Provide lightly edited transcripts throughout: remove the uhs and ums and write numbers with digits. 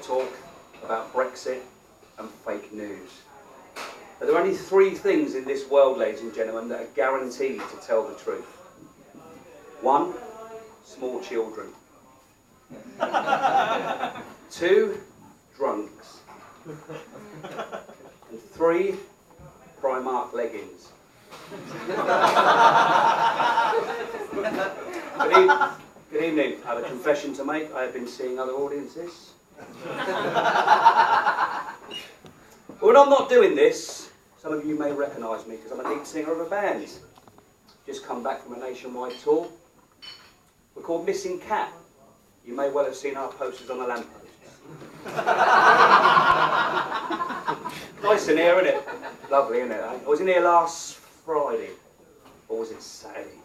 talk about Brexit and fake news. But there are only three things in this world, ladies and gentlemen, that are guaranteed to tell the truth. One, small children. Two, drunks. And three, Primark leggings. Good evening. I have a confession to make. I have been seeing other audiences. When I'm not doing this, some of you may recognise me because I'm a lead singer of a band. Just come back from a nationwide tour. We're called Missing Cat. You may well have seen our posters on the lampposts. Nice in here, isn't it? Lovely, isn't it? I was in here last Friday. Or was it Saturday?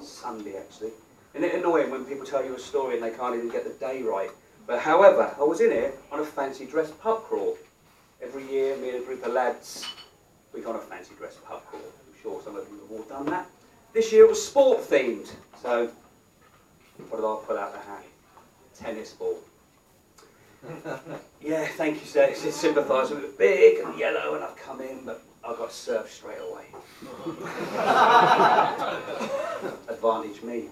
Sunday, actually. Isn't it annoying when people tell you a story and they can't even get the day right? But however, I was in here on a fancy dress pub crawl. Every year, me and a group of lads, we go on a fancy dress pub crawl. I'm sure some of you have all done that. This year it was sport themed. So, what did I pull out the hat? Tennis ball. Yeah, thank you, sir. It's sympathising with it. Big and yellow, and I've come in, but I got served straight away. Advantage me.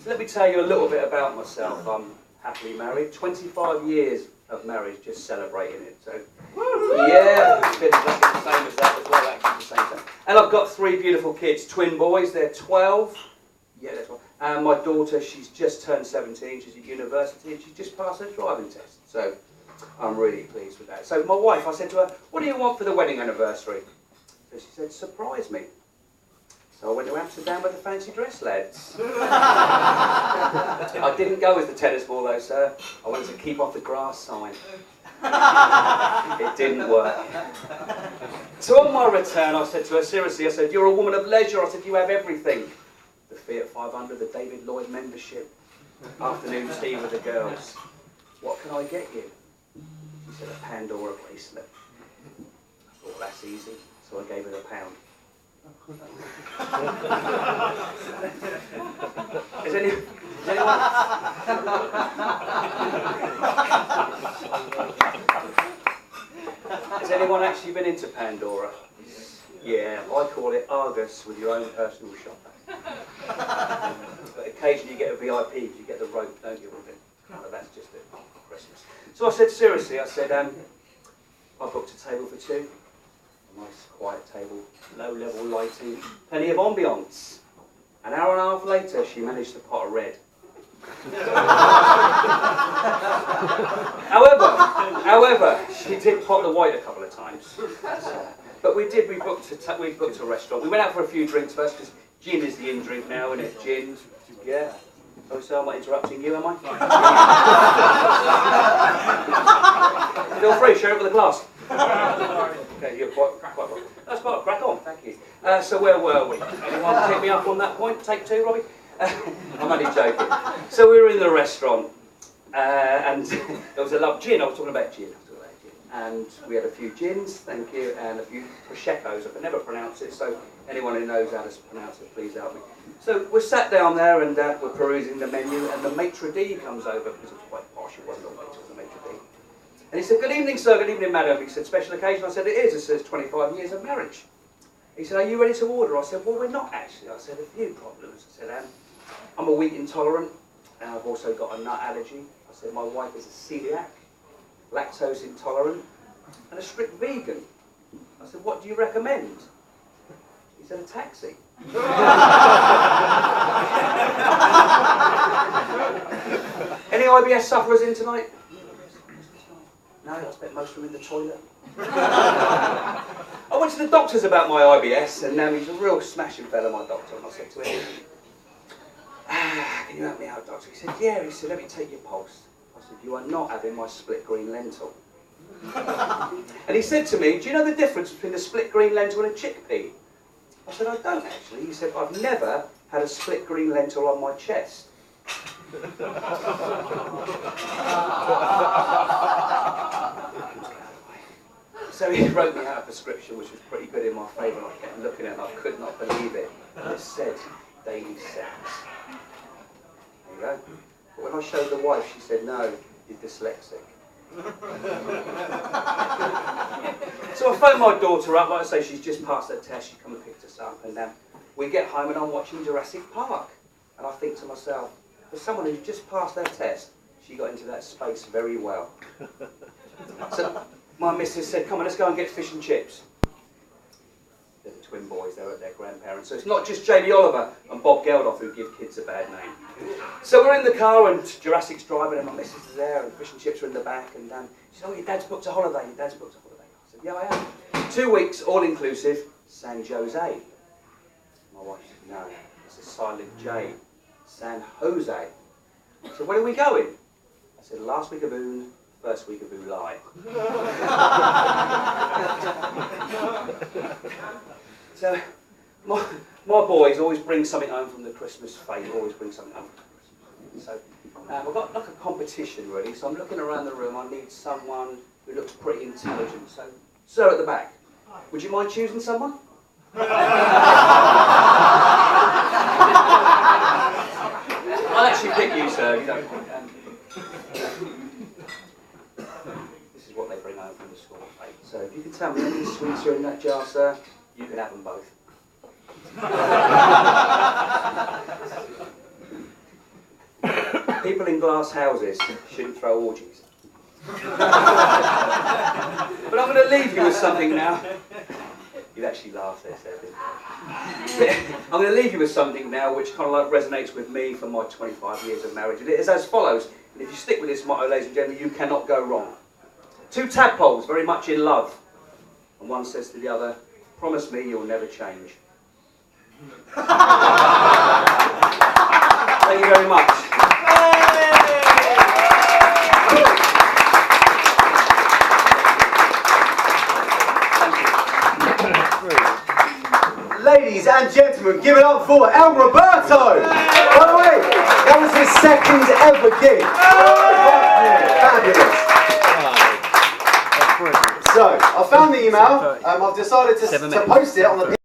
So let me tell you a little bit about myself. I'm happily married. 25 years of marriage, just celebrating it. So, yeah, it's been exactly the same as that as well, actually the same time. And I've got three beautiful kids, twin boys. They're 12. Yeah, that's right. And my daughter, she's just turned 17. She's at university and she's just passed her driving test. So I'm really pleased with that. So my wife, I said to her, "What do you want for the wedding anniversary?" So she said, "Surprise me." So I went to Amsterdam with the fancy dress lads. I didn't go with the tennis ball though, sir. I wanted to keep off the grass sign. It didn't work. So on my return, I said to her, seriously, I said, "You're a woman of leisure." I said, "You have everything. The Fiat 500, the David Lloyd membership, afternoon tea with the girls. What can I get you?" She said, "A Pandora bracelet." I thought, that's easy. So I gave her £1. Has anyone actually been into Pandora? Yeah, I call it Argus with your own personal shopper. But occasionally you get a VIP because you get the rope, don't you, with it? Well, that's just it for Christmas. So I said, seriously, I said, I booked a table for two. A nice quiet table, low level lighting, plenty of ambience. An hour and a half later, she managed to pot a red. However, she did pot the white a couple of times. But we booked a restaurant. We went out for a few drinks first, because gin is the in-drink now, isn't it? Gin, yeah. Oh, so I'm not interrupting you, am I? Feel free, share it with the class. Okay, you're quite well. That's quite a crack on, thank you. So where were we? Anyone pick me up on that point? Take two, Robbie? I'm only joking. So we were in the restaurant, and there was a love gin. I was talking about gin. And we had a few gins, thank you, and a few prosecco's. I can never pronounce it, so anyone who knows how to pronounce it, please help me. So we're sat down there and we're perusing the menu, and the maitre d' comes over, because it was quite posh, it wasn't a waiter, it was a maitre d'. And he said, "Good evening, sir, good evening, madam." He said, "Special occasion?" I said, "It is." It says 25 years of marriage. He said, "Are you ready to order?" I said, "Well, we're not actually." I said, "A few problems." I said, "I'm a wheat intolerant, and I've also got a nut allergy." I said, "My wife is a celiac, lactose intolerant, and a strict vegan." I said, "What do you recommend?" He said, "A taxi." Any IBS sufferers in tonight? No, I expect most of them in the toilet. I went to the doctors about my IBS, and he's a real smashing fella, my doctor, and I said to him, "Can you help me out, doctor?" He said, "Yeah." He said, "Let me take your pulse." I said, "You are not having my split green lentil." And he said to me, "Do you know the difference between a split green lentil and a chickpea?" I said, "I don't actually." He said, "I've never had a split green lentil on my chest." So he wrote me out a prescription which was pretty good in my favour, and I kept looking at it and I could not believe it. And it said, daily sex. There you go. But when I showed the wife, she said, no, you're dyslexic. So I phoned my daughter up, like I say, she's just passed her test, she come and picked us up, and we get home and I'm watching Jurassic Park. And I think to myself, for someone who's just passed their test, she got into that space very well. So my missus said, come on, let's go and get fish and chips. They're the twin boys, they're at their grandparents. So it's not just Jamie Oliver and Bob Geldof who give kids a bad name. So we're in the car and Jurassic's driving and my missus is there and fish and chips are in the back and she said, oh, your dad's booked a holiday, your dad's booked a holiday. I said, yeah, I am. 2 weeks, all inclusive, San Jose. My wife said, no, it's a silent J, San Jose. So where are we going? I said, last week of June, first week of July. So my boys always bring something home from the Christmas fete, always bring something home from Christmas. So we've got like a competition really, so I'm looking around the room, I need someone who looks pretty intelligent. So, sir at the back, would you mind choosing someone? I'll actually pick you, sir. You don't. This is what they bring home from the school fete. So if you can tell me how many sweets are in that jar, sir, you can have them both. People in glass houses shouldn't throw orgies. But I'm going to leave you with something now. You actually laughed there, Seth, didn't you? I'm going to leave you with something now which kind of like resonates with me from my 25 years of marriage. And it is as follows. And if you stick with this motto, ladies and gentlemen, you cannot go wrong. 2 tadpoles very much in love. And one says to the other, promise me you'll never change. Thank you very much. Ladies and gentlemen, give it up for Roberto! By the way, that was his 2nd ever gig. Fabulous. So, I found the email. I've decided to post it on the